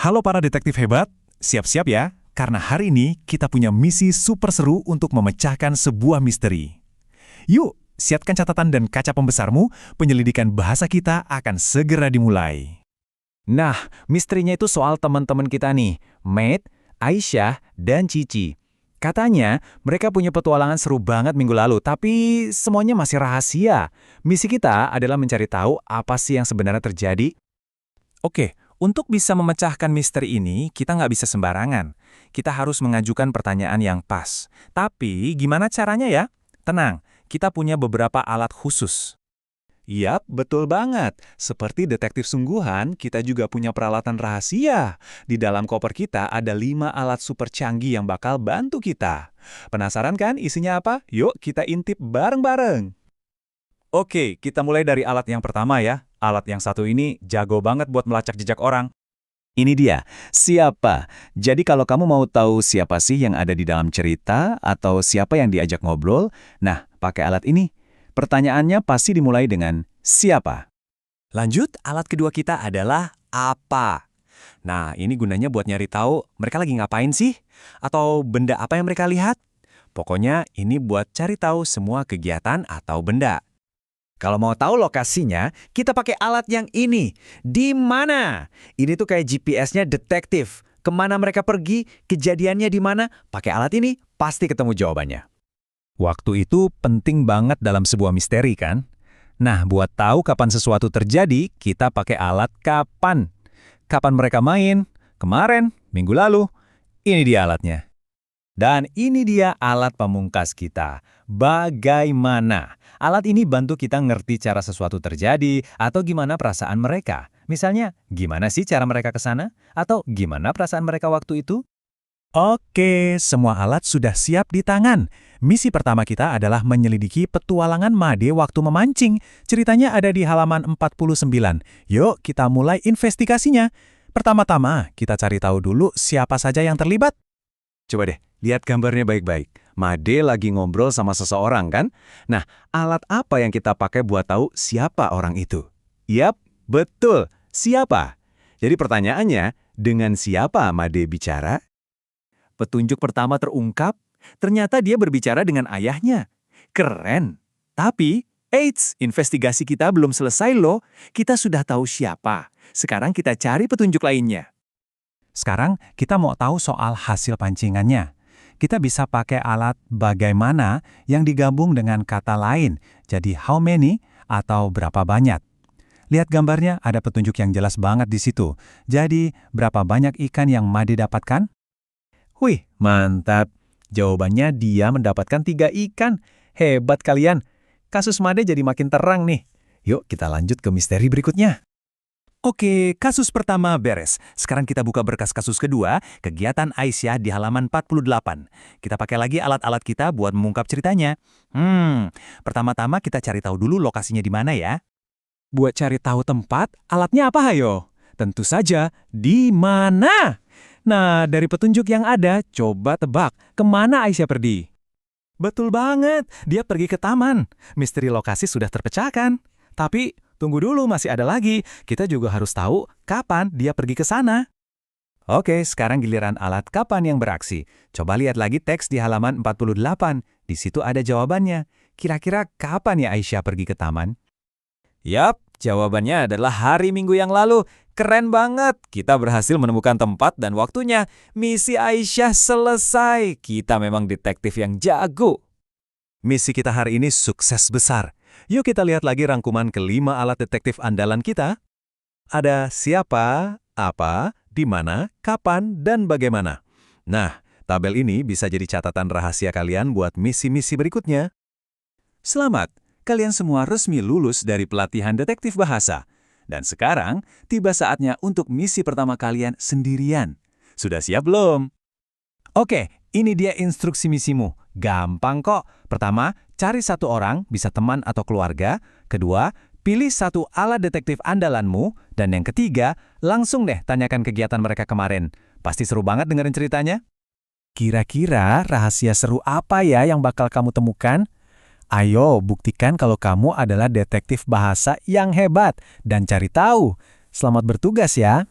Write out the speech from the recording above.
Halo para detektif hebat, siap-siap ya, karena hari ini kita punya misi super seru untuk memecahkan sebuah misteri. Yuk, siapkan catatan dan kaca pembesarmu, penyelidikan bahasa kita akan segera dimulai. Nah, misterinya itu soal teman-teman kita nih, Matt, Aisyah, dan Cici. Katanya, mereka punya petualangan seru banget minggu lalu, tapi semuanya masih rahasia. Misi kita adalah mencari tahu apa sih yang sebenarnya terjadi. Oke, untuk bisa memecahkan misteri ini, kita nggak bisa sembarangan. Kita harus mengajukan pertanyaan yang pas. Tapi, gimana caranya ya? Tenang, kita punya beberapa alat khusus. Yap, betul banget. Seperti detektif sungguhan, kita juga punya peralatan rahasia. Di dalam koper kita ada 5 alat super canggih yang bakal bantu kita. Penasaran kan isinya apa? Yuk kita intip bareng-bareng. Oke, kita mulai dari alat yang pertama ya. Alat yang satu ini jago banget buat melacak jejak orang. Ini dia, siapa? Jadi kalau kamu mau tahu siapa sih yang ada di dalam cerita atau siapa yang diajak ngobrol, nah pakai alat ini. Pertanyaannya pasti dimulai dengan siapa? Lanjut, alat kedua kita adalah apa. Nah, ini gunanya buat nyari tahu mereka lagi ngapain sih? Atau benda apa yang mereka lihat? Pokoknya ini buat cari tahu semua kegiatan atau benda. Kalau mau tahu lokasinya, kita pakai alat yang ini. Di mana? Ini tuh kayak GPS-nya detektif. Kemana mereka pergi, kejadiannya di mana, pakai alat ini pasti ketemu jawabannya. Waktu itu penting banget dalam sebuah misteri kan? Nah, buat tahu kapan sesuatu terjadi, kita pakai alat kapan. Kapan mereka main? Kemarin, minggu lalu. Ini dia alatnya. Dan ini dia alat pamungkas kita. Bagaimana? Alat ini bantu kita ngerti cara sesuatu terjadi atau gimana perasaan mereka. Misalnya, gimana sih cara mereka ke sana? Atau gimana perasaan mereka waktu itu? Oke, semua alat sudah siap di tangan. Misi pertama kita adalah menyelidiki petualangan Made waktu memancing. Ceritanya ada di halaman 49. Yuk, kita mulai investigasinya. Pertama-tama, kita cari tahu dulu siapa saja yang terlibat. Coba deh, lihat gambarnya baik-baik. Made lagi ngobrol sama seseorang kan? Nah, alat apa yang kita pakai buat tahu siapa orang itu? Yap, betul, siapa? Jadi pertanyaannya, dengan siapa Made bicara? Petunjuk pertama terungkap, ternyata dia berbicara dengan ayahnya. Keren. Tapi, eits, investigasi kita belum selesai loh. Kita sudah tahu siapa. Sekarang kita cari petunjuk lainnya. Sekarang kita mau tahu soal hasil pancingannya. Kita bisa pakai alat bagaimana yang digabung dengan kata lain, jadi how many atau berapa banyak. Lihat gambarnya, ada petunjuk yang jelas banget di situ. Jadi, berapa banyak ikan yang Made dapatkan? Wih, mantap. Jawabannya dia mendapatkan 3 ikan. Hebat kalian. Kasus Made jadi makin terang nih. Yuk kita lanjut ke misteri berikutnya. Oke, kasus pertama beres. Sekarang kita buka berkas kasus kedua, kegiatan Aisyah di halaman 48. Kita pakai lagi alat-alat kita buat mengungkap ceritanya. Pertama-tama kita cari tahu dulu lokasinya di mana ya. Buat cari tahu tempat, alatnya apa hayo? Tentu saja, di mana? Nah, dari petunjuk yang ada, coba tebak, kemana Aisyah pergi? Betul banget, dia pergi ke taman. Misteri lokasi sudah terpecahkan. Tapi, tunggu dulu, masih ada lagi. Kita juga harus tahu kapan dia pergi ke sana. Oke, sekarang giliran alat kapan yang beraksi. Coba lihat lagi teks di halaman 48. Di situ ada jawabannya. Kira-kira kapan ya Aisyah pergi ke taman? Yap, jawabannya adalah hari Minggu yang lalu. Keren banget, kita berhasil menemukan tempat dan waktunya. Misi Aisyah selesai. Kita memang detektif yang jago. Misi kita hari ini sukses besar. Yuk kita lihat lagi rangkuman kelima alat detektif andalan kita. Ada siapa, apa, di mana, kapan, dan bagaimana. Nah, tabel ini bisa jadi catatan rahasia kalian buat misi-misi berikutnya. Selamat, kalian semua resmi lulus dari pelatihan detektif bahasa. Dan sekarang, tiba saatnya untuk misi pertama kalian sendirian. Sudah siap belum? Oke, ini dia instruksi misimu. Gampang kok. Pertama, cari satu orang, bisa teman atau keluarga. Kedua, pilih satu alat detektif andalanmu. Dan yang ketiga, langsung deh tanyakan kegiatan mereka kemarin. Pasti seru banget dengerin ceritanya. Kira-kira rahasia seru apa ya yang bakal kamu temukan? Ayo, buktikan kalau kamu adalah detektif bahasa yang hebat dan cari tahu. Selamat bertugas ya!